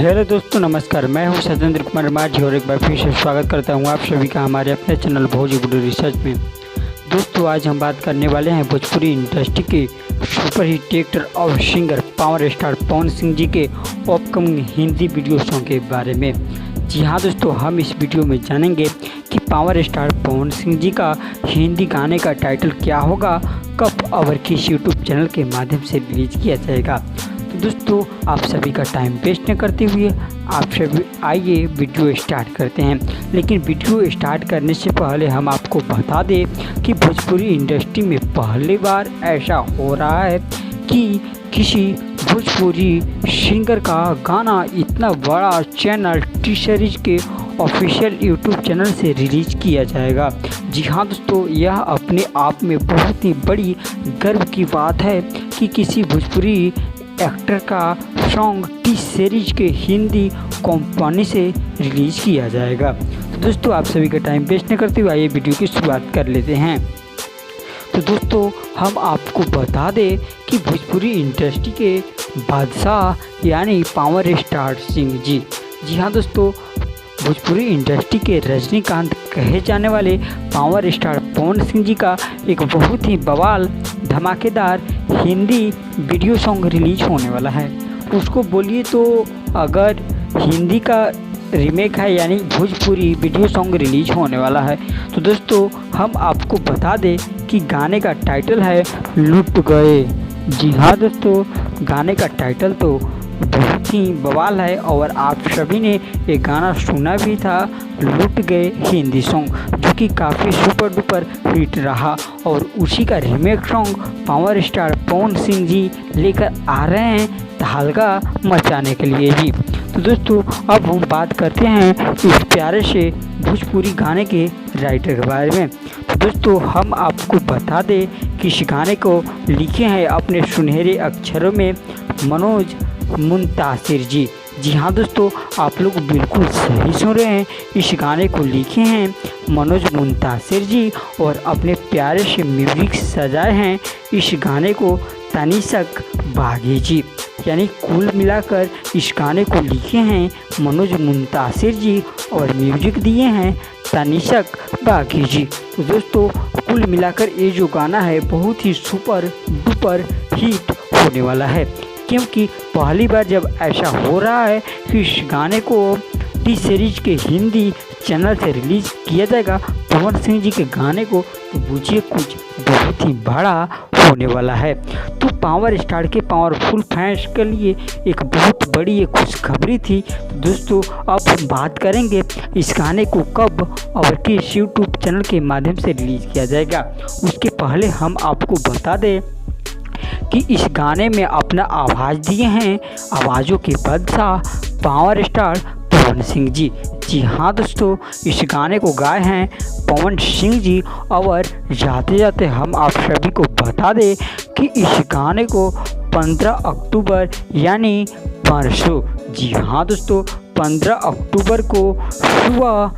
Hello दोस्तों, नमस्कार। मैं हूं सतेंद्र कुमार माझी और एक बार फिर से स्वागत करता हूं आप सभी का हमारे अपने चैनल भोजपुरी रिसर्च में। दोस्तों, आज हम बात करने वाले हैं भोजपुरी इंडस्ट्री के सुपर हिट एक्टर और singer power star Pawan Singh ji के अपकमिंग हिंदी वीडियो सॉन्ग के बारे में। जी हाँ दोस्तों, हम इस वीडियो में जानेंगे कि पावर स्टार पवन सिंह जी का हिंदी गाने का टाइटल क्या होगा, कब और किस यूट्यूब चैनल के माध्यम से रिलीज किया जाएगा। तो दोस्तों, आप सभी का टाइम वेस्ट न करते हुए आप सभी आइए वीडियो स्टार्ट करते हैं। लेकिन वीडियो स्टार्ट करने से पहले हम आपको बता दें कि भोजपुरी इंडस्ट्री में पहली बार ऐसा हो रहा है कि किसी भोजपुरी सिंगर का गाना इतना बड़ा चैनल टी सीरीज के ऑफिशियल यूट्यूब चैनल से रिलीज किया जाएगा। जी हाँ दोस्तों, यह अपने आप में बहुत ही बड़ी गर्व की बात है कि किसी भोजपुरी एक्टर का सॉन्ग टी सीरीज के हिंदी कंपनी से रिलीज किया जाएगा। तो दोस्तों, आप सभी का टाइम वेस्ट न करते हुए आइए वीडियो की शुरुआत कर लेते हैं। तो दोस्तों, हम आपको बता दें कि भोजपुरी इंडस्ट्री के बादशाह यानी पावर स्टार सिंह जी हाँ दोस्तों, भोजपुरी इंडस्ट्री के रजनीकांत कहे जाने वाले पावर स्टार पवन सिंह जी का एक बहुत ही बवाल धमाकेदार हिंदी वीडियो सॉन्ग रिलीज होने वाला है। उसको बोलिए तो अगर हिंदी का रीमेक है यानी भोजपुरी वीडियो सॉन्ग रिलीज होने वाला है। तो दोस्तों, हम आपको बता दें कि गाने का टाइटल है लुट गए। जी हाँ दोस्तों, गाने का टाइटल तो बहुत ही बवाल है और आप सभी ने ये गाना सुना भी था, लुट गए हिंदी सॉन्ग, जो कि काफ़ी सुपर डुपर हिट रहा। और उसी का remake song power star Pawan Singh ji लेकर आ रहे हैं तहलका मचाने के लिए भी। तो दोस्तों, अब हम बात करते हैं इस प्यारे से भोजपुरी गाने के राइटर के बारे में। तो दोस्तों, हम आपको बता दें कि इस गाने को लिखे हैं अपने सुनहरे अक्षरों में मनोज मुंतासिर जी हाँ दोस्तों, आप लोग बिल्कुल सही सुन रहे हैं। इस गाने को लिखे हैं मनोज मुंतासिर जी और अपने प्यारे से म्यूजिक सजाए हैं इस गाने को तनिष्क बागी जी। यानी कुल मिलाकर इस गाने को लिखे हैं मनोज मुंतासिर जी और म्यूजिक दिए हैं तनिष्क बागी जी। तो दोस्तों, कुल मिलाकर ये जो गाना है बहुत ही सुपर डुपर हिट होने वाला है, क्योंकि पहली बार जब ऐसा हो रहा है कि इस गाने को टी सीरीज के हिंदी चैनल से रिलीज किया जाएगा पवन सिंह जी के गाने को, तो बुझिए कुछ बहुत ही बड़ा होने वाला है। तो पावर स्टार के पावरफुल फैंस के लिए एक बहुत बड़ी ये खुशखबरी थी। तो दोस्तों, अब हम बात करेंगे इस गाने को कब और किस यूट्यूब चैनल के माध्यम से रिलीज किया जाएगा। उसके पहले हम आपको बता दें कि इस गाने में अपना आवाज़ दिए हैं आवाज़ों के बादशाह पावर स्टार पवन सिंह जी हाँ दोस्तों, इस गाने को गाए हैं पवन सिंह जी। और जाते जाते हम आप सभी को बता दें कि इस गाने को 15 अक्टूबर यानी परसों, जी हाँ दोस्तों, 15 अक्टूबर को सुबह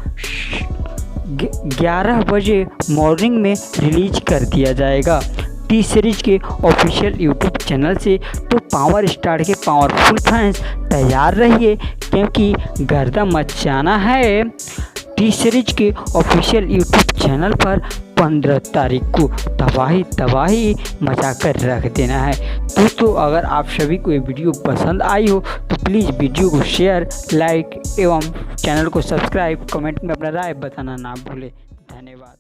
11 बजे मॉर्निंग में रिलीज कर दिया जाएगा टी सीरीज के ऑफिशियल यूट्यूब चैनल से। तो पावर स्टार के पावरफुल फैंस तैयार रहिए, क्योंकि गर्दा मचाना है टी सीरीज के ऑफिशियल यूट्यूब चैनल पर 15 तारीख को तबाही मचा कर रख देना है। दोस्तों, अगर आप सभी को ये वीडियो पसंद आई हो तो प्लीज़ वीडियो को शेयर, लाइक एवं चैनल को सब्सक्राइब, कमेंट में अपना राय बताना ना भूलें। धन्यवाद।